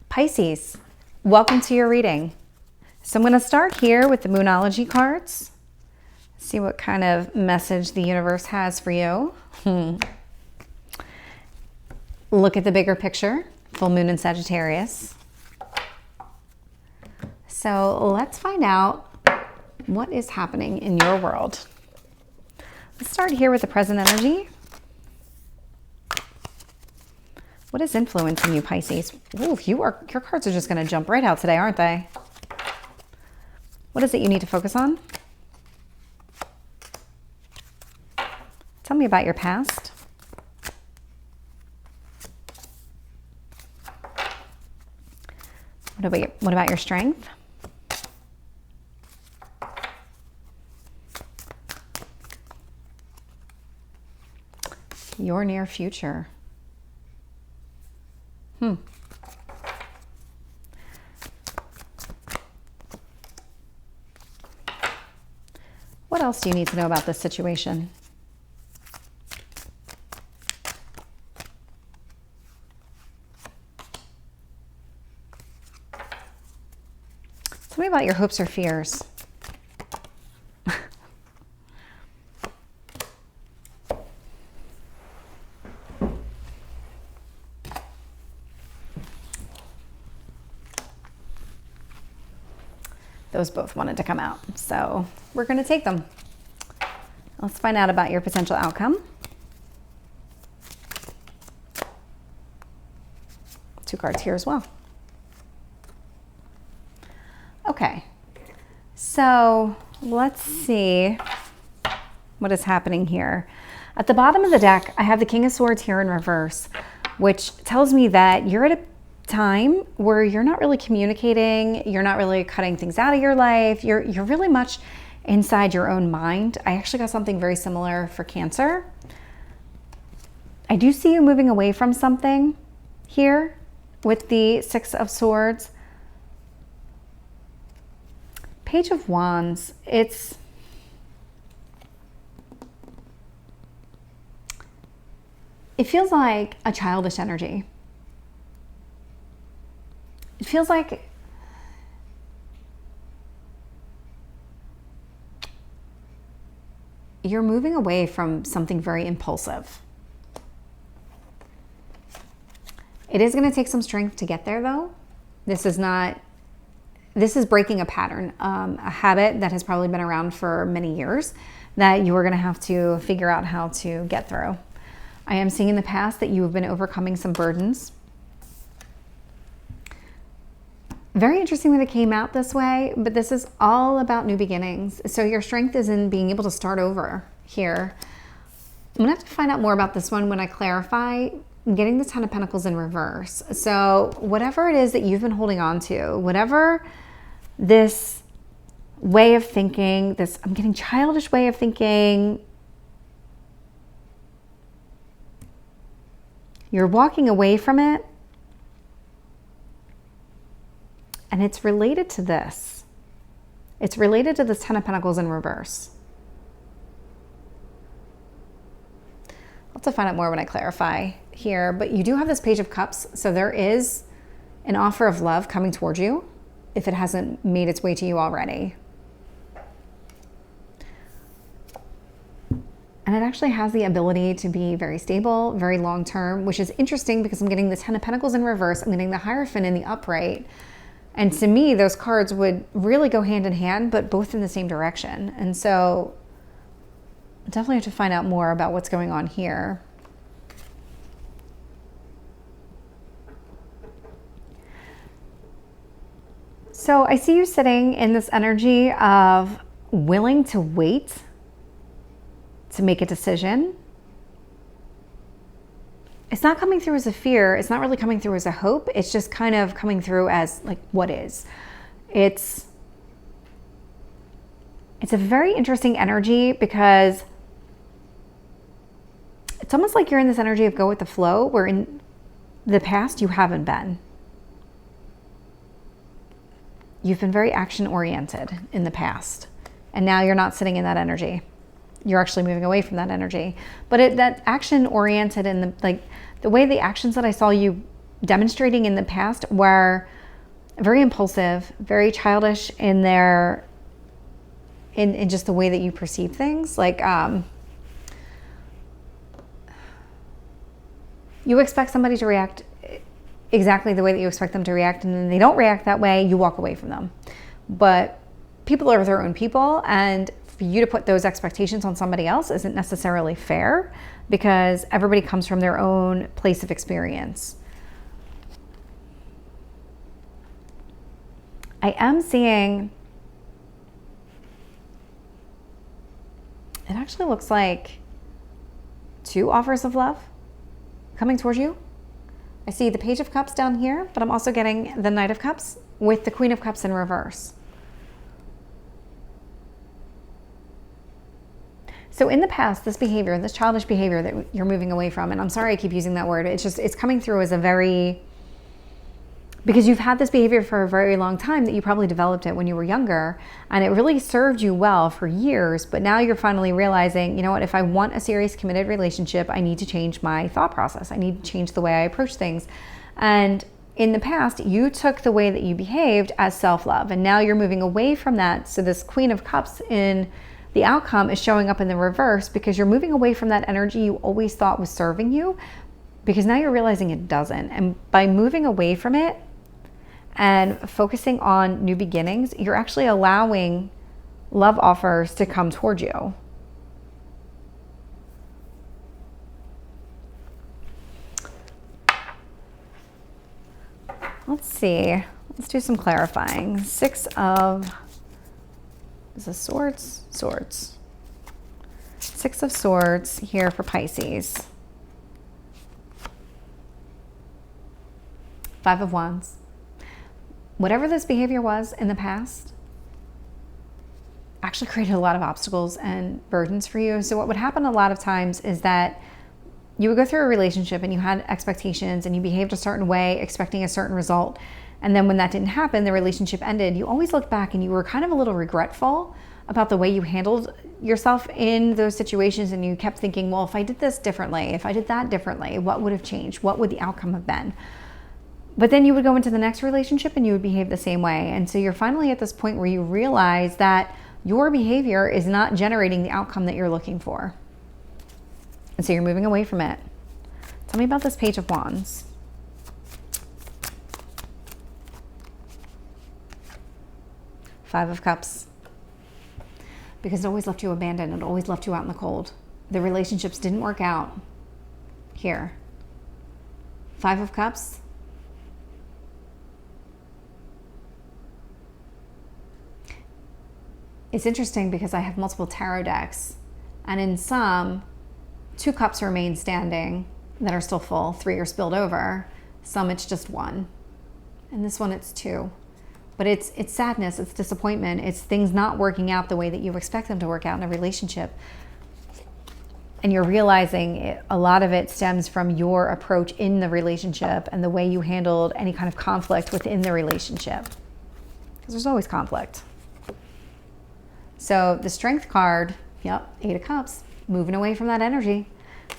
Pisces, welcome to your reading. So I'm going to start here with the Moonology cards. See what kind of message the universe has for you. Look at the bigger picture, full moon in Sagittarius. So let's find out what is happening in your world. Let's start here with the present energy. What is influencing you, Pisces? Ooh, your cards are just going to jump right out today, aren't they? What is it you need to focus on? Tell me about your past. What about your strength? Your near future. What else do you need to know about this situation? Tell me about your hopes or fears. Those both wanted to come out, so we're going to take them. Let's find out about your potential outcome. Two cards here as well. Okay, so let's see what is happening here. At the bottom of the deck, I have the King of Swords here in reverse, which tells me that you're at a time where you're not really communicating, you're not really cutting things out of your life, you're really much inside your own mind. I actually got something very similar for Cancer. I do see you moving away from something here with the Six of Swords. Page of Wands, it feels like a childish energy. It feels like you're moving away from something very impulsive. It is going to take some strength to get there, though. This is breaking a pattern, a habit that has probably been around for many years that you are going to have to figure out how to get through. I am seeing in the past that you have been overcoming some burdens. Very interesting that it came out this way, but this is all about new beginnings. So your strength is in being able to start over here. I'm gonna have to find out more about this one when I clarify. I'm getting the Ten of Pentacles in reverse. So whatever it is that you've been holding on to, whatever this way of thinking, I'm getting childish way of thinking, you're walking away from it. And it's related to this. It's related to this Ten of Pentacles in reverse. I'll have to find out more when I clarify here, but you do have this Page of Cups, so there is an offer of love coming towards you if it hasn't made its way to you already. And it actually has the ability to be very stable, very long-term, which is interesting because I'm getting the Ten of Pentacles in reverse, I'm getting the Hierophant in the upright. And to me, those cards would really go hand in hand, but both in the same direction. And so definitely have to find out more about what's going on here. So I see you sitting in this energy of willing to wait to make a decision. It's not coming through as a fear. It's not really coming through as a hope. It's just kind of coming through as like what is. It's a very interesting energy because it's almost like you're in this energy of go with the flow, where in the past you haven't been. You've been very action oriented in the past, and now you're not sitting in that energy. You're actually moving away from that energy. But that action oriented and the way the actions that I saw you demonstrating in the past were very impulsive, very childish in their, in just the way that you perceive things. Like, you expect somebody to react exactly the way that you expect them to react, and then they don't react that way, you walk away from them. But people are their own people, and for you to put those expectations on somebody else isn't necessarily fair, because everybody comes from their own place of experience. I am seeing, it actually looks like 2 offers of love coming towards you. I see the Page of Cups down here, but I'm also getting the Knight of Cups with the Queen of Cups in reverse. So in the past, this behavior, this childish behavior that you're moving away from, and I'm sorry I keep using that word, it's coming through as a very, because you've had this behavior for a very long time, that you probably developed it when you were younger, and it really served you well for years, but now you're finally realizing, you know what, if I want a serious committed relationship, I need to change my thought process. I need to change the way I approach things. And in the past, you took the way that you behaved as self-love, and now you're moving away from that. So this Queen of Cups in the outcome is showing up in the reverse, because you're moving away from that energy you always thought was serving you, because now you're realizing it doesn't. And by moving away from it and focusing on new beginnings, you're actually allowing love offers to come toward you. Let's see. Let's do some clarifying. 6 of, is this Swords? Swords. 6 of Swords here for Pisces. 5 of Wands. Whatever this behavior was in the past actually created a lot of obstacles and burdens for you. So what would happen a lot of times is that you would go through a relationship and you had expectations and you behaved a certain way, expecting a certain result. And then when that didn't happen, the relationship ended. You always looked back and you were kind of a little regretful about the way you handled yourself in those situations. And you kept thinking, well, if I did this differently, if I did that differently, what would have changed? What would the outcome have been? But then you would go into the next relationship and you would behave the same way. And so you're finally at this point where you realize that your behavior is not generating the outcome that you're looking for. And so you're moving away from it. Tell me about this Page of Wands. Five of Cups. Because it always left you abandoned. It always left you out in the cold. The relationships didn't work out. Here. 5 of Cups. It's interesting because I have multiple tarot decks, and in some, 2 cups remain standing that are still full, 3 are spilled over. Some it's just 1. And this one it's 2. But it's sadness, it's disappointment, it's things not working out the way that you expect them to work out in a relationship. And you're realizing a lot of it stems from your approach in the relationship and the way you handled any kind of conflict within the relationship. Because there's always conflict. So the Strength card, yep, 8 of Cups, moving away from that energy.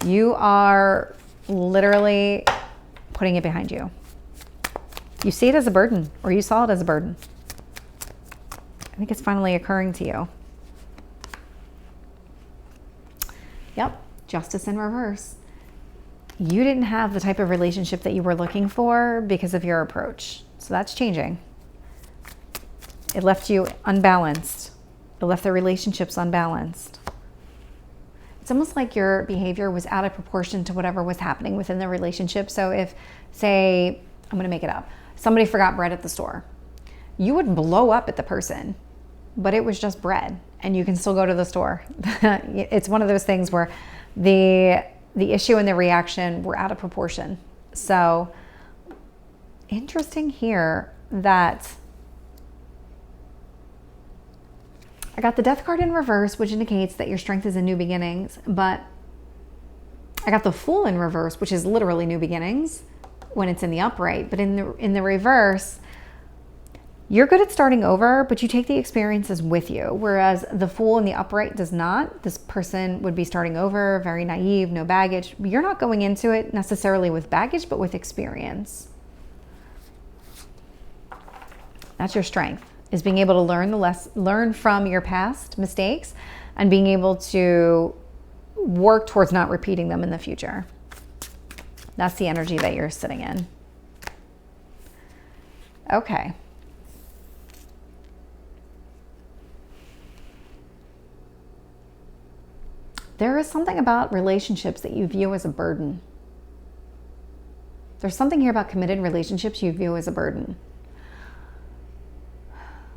You are literally putting it behind you. You see it as a burden, or you saw it as a burden. I think it's finally occurring to you. Yep, Justice in reverse. You didn't have the type of relationship that you were looking for because of your approach. So that's changing. It left you unbalanced. It left the relationships unbalanced. It's almost like your behavior was out of proportion to whatever was happening within the relationship. So if, say, I'm going to make it up, somebody forgot bread at the store, you would blow up at the person, but it was just bread and you can still go to the store. It's one of those things where the issue and the reaction were out of proportion. So interesting here that I got the Death card in reverse, which indicates that your strength is in new beginnings, but I got the Fool in reverse, which is literally new beginnings when it's in the upright. But in the reverse, You're good at starting over, but you take the experiences with you, whereas the Fool in the upright does not. This person would be starting over, very naive, no baggage. You're not going into it necessarily with baggage, but with experience. That's your strength, is being able to learn from your past mistakes and being able to work towards not repeating them in the future. That's the energy that you're sitting in. Okay. There is something about relationships that you view as a burden. There's something here about committed relationships you view as a burden.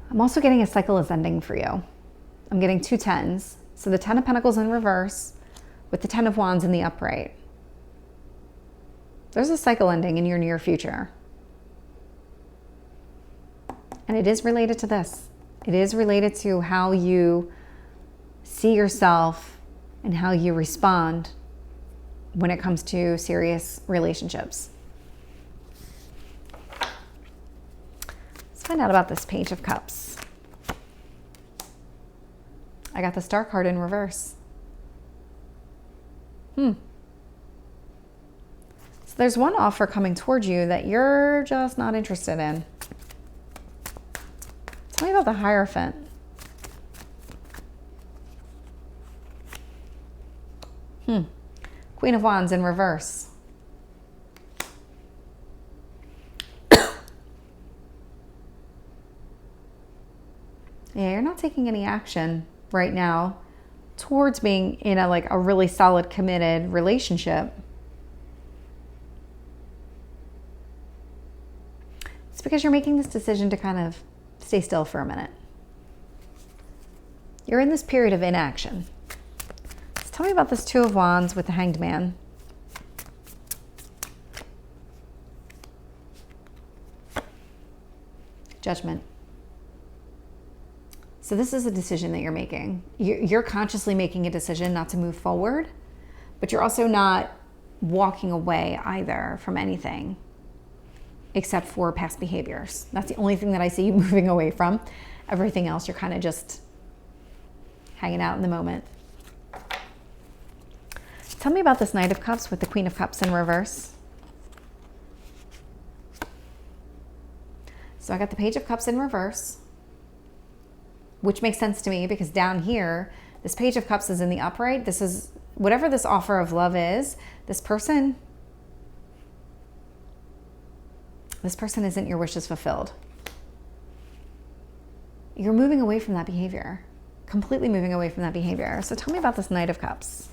I'm also getting a cycle is ending for you. I'm getting 2 10s. So the 10 of Pentacles in reverse with the 10 of Wands in the upright. There's a cycle ending in your near future. And it is related to this. It is related to how you see yourself and how you respond when it comes to serious relationships. Let's find out about this Page of Cups. I got the Star card in reverse. So there's one offer coming towards you that you're just not interested in. Tell me about the Hierophant. Queen of Wands in reverse. Yeah, you're not taking any action right now towards being in a really solid, committed relationship. It's because you're making this decision to kind of stay still for a minute. You're in this period of inaction. Tell me about this 2 of Wands with the Hanged Man. Judgment. So this is a decision that you're making. You're consciously making a decision not to move forward, but you're also not walking away either from anything except for past behaviors. That's the only thing that I see you moving away from. Everything else, you're kind of just hanging out in the moment. Tell me about this Knight of Cups with the Queen of Cups in reverse. So I got the Page of Cups in reverse, which makes sense to me because down here, this Page of Cups is in the upright. This is whatever this offer of love is, this person isn't your wishes fulfilled. You're moving away from that behavior, completely moving away from that behavior. So tell me about this Knight of Cups.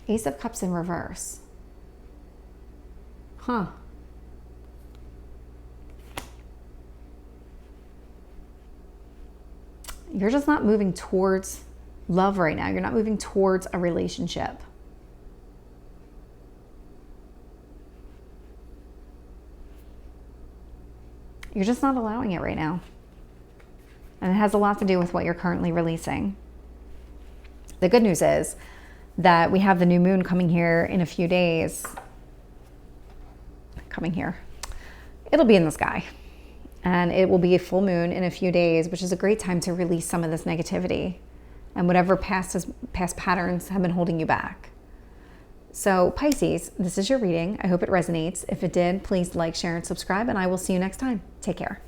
Ace of Cups in reverse. You're just not moving towards love right now. You're not moving towards a relationship. You're just not allowing it right now. And it has a lot to do with what you're currently releasing. The good news is that we have the new moon coming here in a few days. It'll be in the sky. And it will be a full moon in a few days, which is a great time to release some of this negativity and whatever past patterns have been holding you back. So Pisces, this is your reading. I hope it resonates. If it did, please like, share, and subscribe, and I will see you next time. Take care.